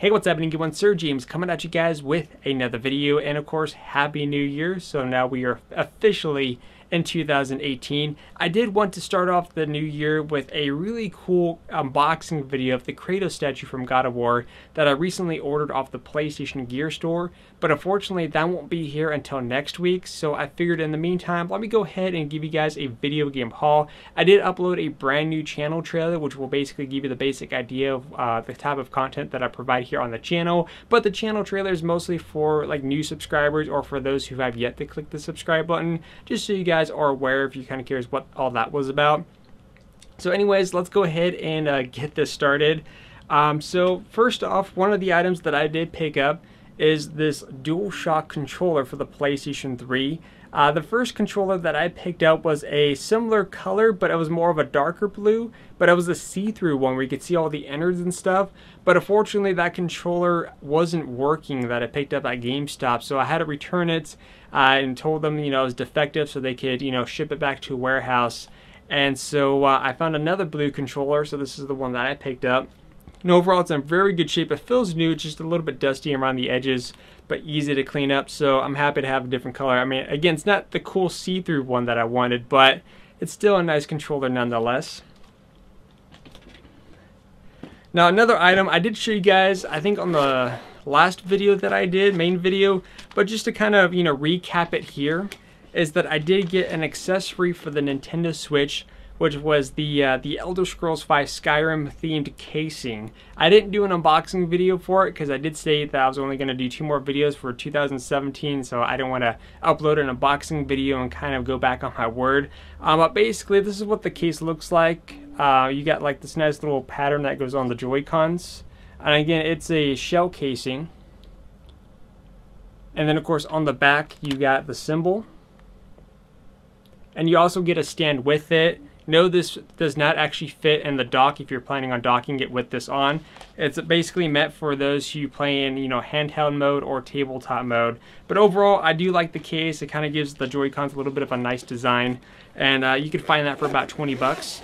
Hey, what's happening? Good one, SirJames coming at you guys with another video, and of course, Happy New Year. So now we are officially in 2018. I did want to start off the new year with a really cool unboxing video of the Kratos statue from God of War that I recently ordered off the PlayStation Gear store, but unfortunately that won't be here until next week. So I figured in the meantime, let me go ahead and give you guys a video game haul. I did upload a brand new channel trailer, which will basically give you the basic idea of the type of content that I provide here on the channel, but the channel trailer is mostly for like new subscribers or for those who have yet to click the subscribe button, just so you guys are aware if you're kind of curious what all that was about. So anyways, let's go ahead and get this started. So first off, one of the items that I did pick up is this DualShock controller for the PlayStation 3. The first controller that I picked up was a similar color, but it was more of a darker blue, but it was a see-through one where you could see all the innards and stuff. But unfortunately, that controller wasn't working that I picked up at GameStop, so I had to return it and told them, it was defective so they could, ship it back to a warehouse. And so I found another blue controller, so this is the one that I picked up. And overall, it's in very good shape. It feels new, it's just a little bit dusty around the edges, but easy to clean up, so I'm happy to have a different color. I mean, again, it's not the cool see-through one that I wanted, but it's still a nice controller nonetheless. Now, another item I did show you guys, I think on the last video that I did, main video, but just to kind of, recap it here, is that I did get an accessory for the Nintendo Switch, which was the Elder Scrolls V Skyrim themed casing. I didn't do an unboxing video for it because I did say that I was only going to do 2 more videos for 2017, so I didn't want to upload an unboxing video and kind of go back on my word. But basically, this is what the case looks like. You got like this nice little pattern that goes on the Joy-Cons. And again, it's a shell casing. And then of course on the back, you got the symbol. And you also get a stand with it. No, this does not actually fit in the dock if you're planning on docking it with this on. It's basically meant for those who play in, handheld mode or tabletop mode. But overall, I do like the case. It kind of gives the Joy-Cons a little bit of a nice design. And you can find that for about 20 bucks.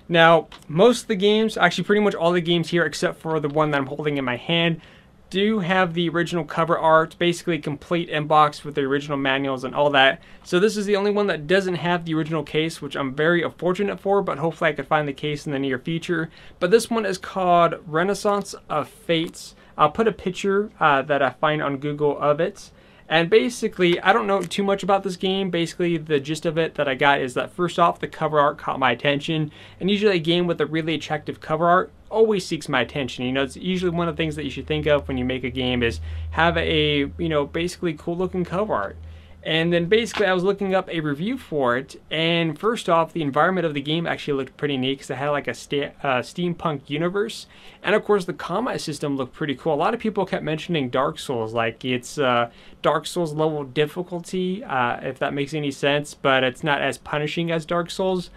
Now, most of the games, actually pretty much all the games here except for the one that I'm holding in my hand, do have the original cover art, basically complete inbox with the original manuals and all that. So this is the only one that doesn't have the original case, which I'm very fortunate for, but hopefully I could find the case in the near future. But this one is called Renaissance of Fates. I'll put a picture that I find on Google of it. And basically, I don't know too much about this game. Basically, the gist of it that I got is that first off, the cover art caught my attention. And usually a game with a really attractive cover art always seeks my attention. It's usually one of the things that you should think of when you make a game is have a, basically cool looking cover art. And then basically I was looking up a review for it, and first off, the environment of the game actually looked pretty neat because it had like a steampunk universe, and of course the combat system looked pretty cool. A lot of people kept mentioning Dark Souls, like it's Dark Souls level difficulty, if that makes any sense, but it's not as punishing as Dark Souls.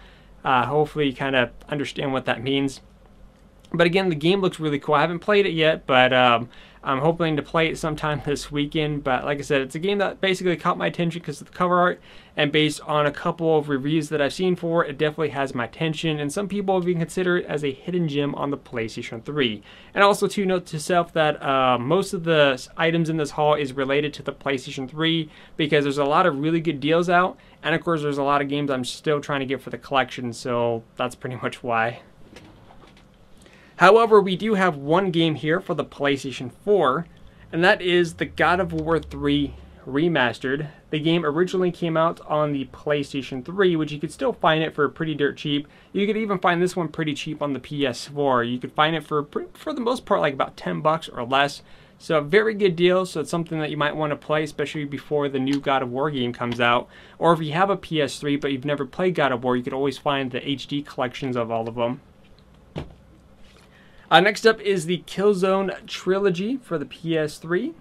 Hopefully you kind of understand what that means. But again, the game looks really cool. I haven't played it yet, but I'm hoping to play it sometime this weekend. But like I said, it's a game that basically caught my attention because of the cover art. And based on a couple of reviews that I've seen for it, it definitely has my attention. And some people even consider it as a hidden gem on the PlayStation 3. And also to note to self that most of the items in this haul is related to the PlayStation 3 because there's a lot of really good deals out. And of course, there's a lot of games I'm still trying to get for the collection. So that's pretty much why. However, we do have one game here for the PlayStation 4, and that is the God of War 3 Remastered. The game originally came out on the PlayStation 3, which you could still find it for pretty dirt cheap. You could even find this one pretty cheap on the PS4. You could find it for the most part like about 10 bucks or less. So a very good deal, so it's something that you might want to play, especially before the new God of War game comes out. Or if you have a PS3 but you've never played God of War, you could always find the HD collections of all of them. Next up is the Killzone Trilogy for the PS3.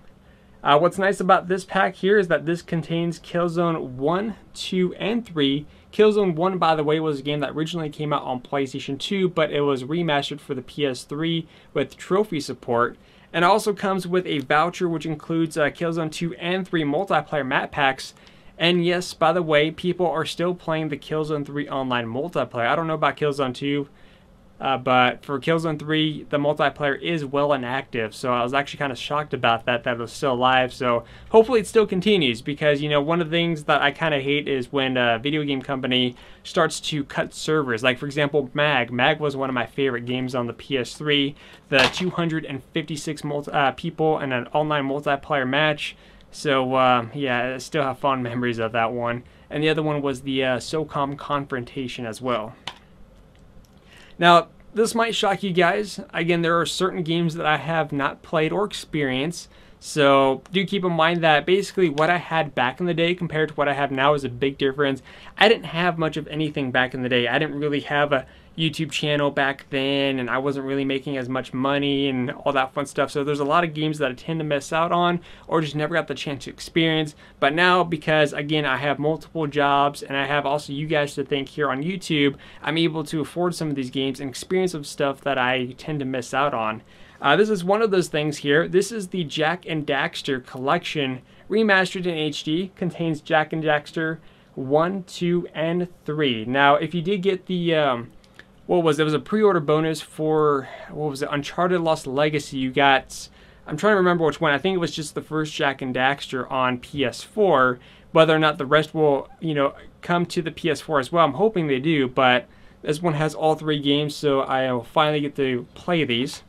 What's nice about this pack here is that this contains Killzone 1, 2, and 3. Killzone 1, by the way, was a game that originally came out on PlayStation 2, but it was remastered for the PS3 with trophy support. And it also comes with a voucher which includes Killzone 2 and 3 multiplayer map packs. And yes, by the way, people are still playing the Killzone 3 online multiplayer. I don't know about Killzone 2. But for Killzone 3, the multiplayer is well and active, so I was actually kind of shocked about that it was still live. So hopefully it still continues, because, you know, one of the things that I kind of hate is when a video game company starts to cut servers. Like, for example, Mag was one of my favorite games on the PS3. The 256 people in an online multiplayer match. So yeah, I still have fond memories of that one. And the other one was the SOCOM Confrontation as well. Now, this might shock you guys. Again, there are certain games that I have not played or experienced. So do keep in mind that basically what I had back in the day compared to what I have now is a big difference. I didn't have much of anything back in the day. I didn't really have a YouTube channel back then, and I wasn't really making as much money and all that fun stuff. So there's a lot of games that I tend to miss out on or just never got the chance to experience. But now, because again, I have multiple jobs and I have also you guys to thank here on YouTube, I'm able to afford some of these games and experience some stuff that I tend to miss out on. This is one of those things here. This is the Jak and Daxter Collection, remastered in HD. Contains Jak and Daxter 1, 2, and 3. Now, if you did get the it was a pre-order bonus for, what was it, Uncharted Lost Legacy. You got, I'm trying to remember which one. I think it was just the first Jak and Daxter on PS4. Whether or not the rest will, you know, come to the PS4 as well, I'm hoping they do. But this one has all 3 games, so I will finally get to play these.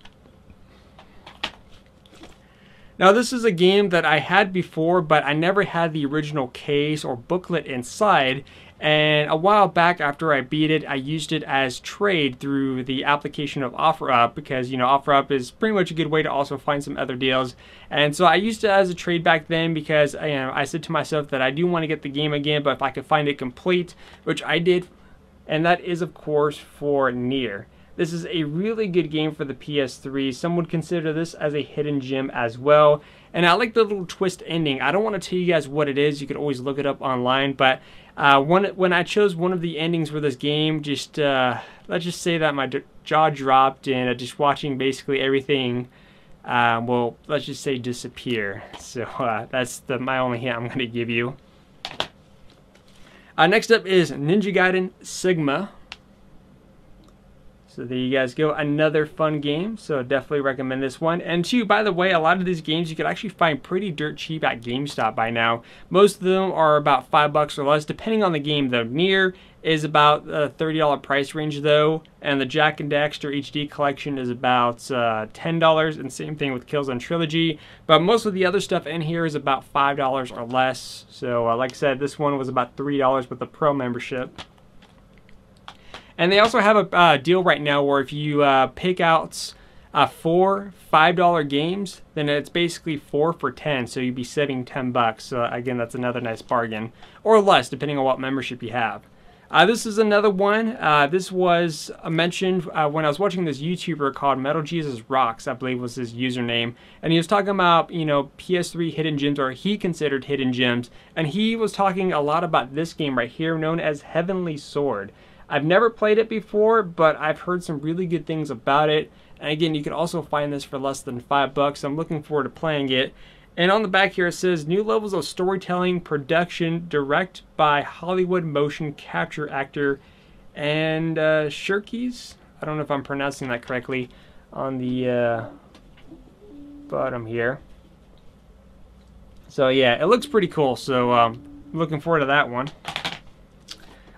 Now, this is a game that I had before, but I never had the original case or booklet inside. And a while back, after I beat it, I used it as trade through the application of OfferUp, because, you know, OfferUp is pretty much a good way to also find some other deals. And so I used it as a trade back then because, you know, I said to myself that I do want to get the game again, but if I could find it complete, which I did, and that is, of course, for Nier. This is a really good game for the PS3. Some would consider this as a hidden gem as well. And I like the little twist ending. I don't want to tell you guys what it is. You could always look it up online. But when I chose one of the endings for this game, just let's just say that my jaw dropped and just watching basically everything, well, let's just say disappear. So that's my only hint I'm going to give you. Next up is Ninja Gaiden Sigma. So there you guys go, another fun game, so definitely recommend this one. And two, by the way, a lot of these games you can actually find pretty dirt cheap at GameStop by now. Most of them are about $5 or less, depending on the game though. Nier is about a $30 price range though, and the Jak and Daxter HD Collection is about $10, and same thing with Killzone Trilogy. But most of the other stuff in here is about $5 or less. So like I said, this one was about $3 with the Pro membership. And they also have a deal right now where if you pick out 4 $5 games, then it's basically 4 for $10. So you'd be saving $10. So again, that's another nice bargain, or less, depending on what membership you have. This is another one. This was mentioned when I was watching this YouTuber called Metal Jesus Rocks, I believe was his username, and he was talking about, you know, PS3 hidden gems, or he considered hidden gems, and he was talking a lot about this game right here, known as Heavenly Sword. I've never played it before, but I've heard some really good things about it. And again, you can also find this for less than $5. I'm looking forward to playing it. And on the back here it says, new levels of storytelling, production, direct by Hollywood motion capture actor and Shirkies. I don't know if I'm pronouncing that correctly on the bottom here. So yeah, it looks pretty cool. So looking forward to that one.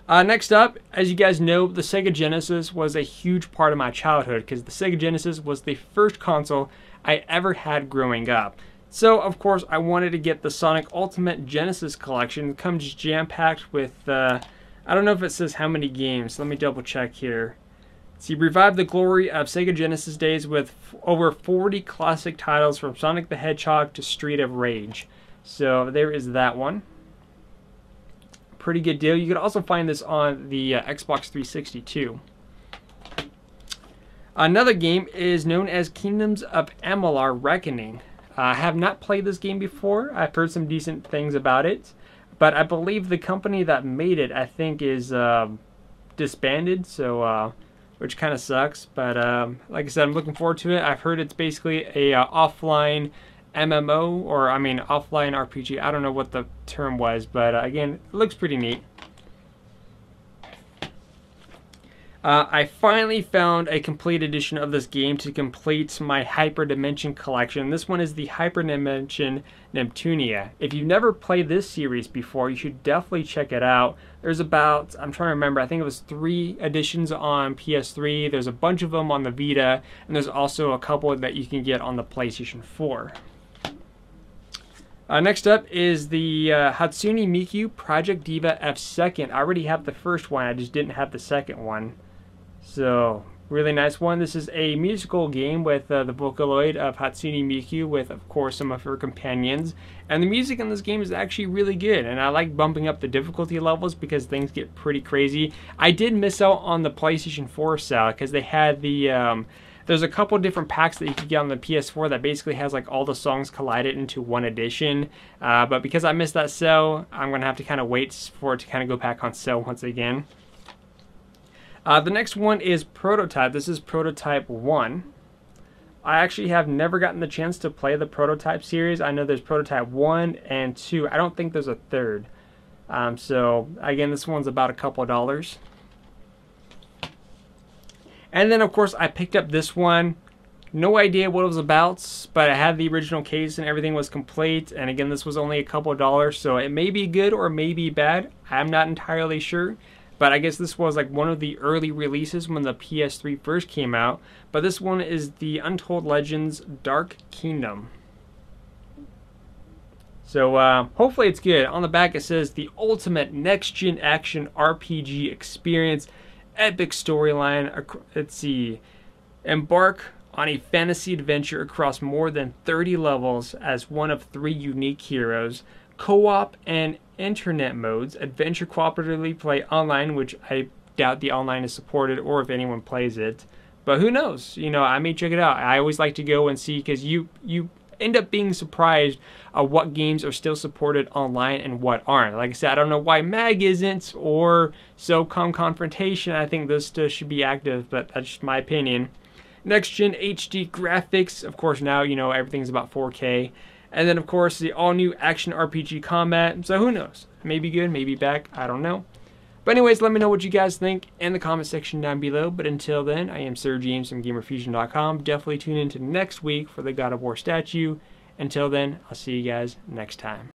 Next up, as you guys know, the Sega Genesis was a huge part of my childhood because the Sega Genesis was the first console I ever had growing up. So, of course, I wanted to get the Sonic Ultimate Genesis Collection. It comes jam-packed with, I don't know if it says how many games. Let me double check here. So you revive the glory of Sega Genesis days with over 40 classic titles from Sonic the Hedgehog to Street of Rage. So there is that one. Pretty good deal. You can also find this on the Xbox 360 too. Another game is known as Kingdoms of Amalur Reckoning. I have not played this game before. I've heard some decent things about it, but I believe the company that made it, I think, is disbanded, so which kind of sucks. But like I said, I'm looking forward to it. I've heard it's basically a offline MMO, or I mean offline RPG. I don't know what the term was, but again, it looks pretty neat. I finally found a complete edition of this game to complete my Hyperdimension collection. This one is the Hyperdimension Neptunia. If you've never played this series before, you should definitely check it out. There's about, I'm trying to remember, I think it was 3 editions on PS3. There's a bunch of them on the Vita, and there's also a couple that you can get on the PlayStation 4. Next up is the Hatsune Miku Project Diva F2nd. I already have the first one, I just didn't have the second one. So, really nice one. This is a musical game with the Vocaloid of Hatsune Miku with, of course, some of her companions. And the music in this game is actually really good. And I like bumping up the difficulty levels because things get pretty crazy. I did miss out on the PlayStation 4 sale because they had the... there's a couple different packs that you can get on the PS4 that basically has like all the songs collided into one edition. But because I missed that sale, I'm going to have to kind of wait for it to kind of go back on sale once again. The next one is Prototype. This is Prototype 1. I actually have never gotten the chance to play the Prototype series. I know there's Prototype 1 and 2. I don't think there's a third. So, again, this one's about a couple of dollars. And then, of course, I picked up this one. No idea what it was about, but I had the original case and everything was complete. And again, this was only a couple of dollars, so it may be good or may be bad. I'm not entirely sure. But I guess this was like one of the early releases when the PS3 first came out. But this one is the Untold Legends Dark Kingdom. So hopefully it's good. On the back it says the ultimate next-gen action RPG experience. Epic storyline. Let's see. Embark on a fantasy adventure across more than 30 levels as one of 3 unique heroes. Co-op and internet modes. Adventure cooperatively play online, which I doubt the online is supported or if anyone plays it. But who knows? You know, I may check it out. I always like to go and see because you end up being surprised at what games are still supported online and what aren't. Like I said, I don't know why MAG isn't or SOCOM Confrontation. I think those still should be active, but that's just my opinion. Next gen HD graphics. Of course, now, you know, everything's about 4K. And then, of course, the all-new action RPG combat. So who knows? Maybe good, maybe bad. I don't know. But anyways, let me know what you guys think in the comment section down below. But until then, I am SirJames from Gamerfuzion.com. Definitely tune in to next week for the God of War statue. Until then, I'll see you guys next time.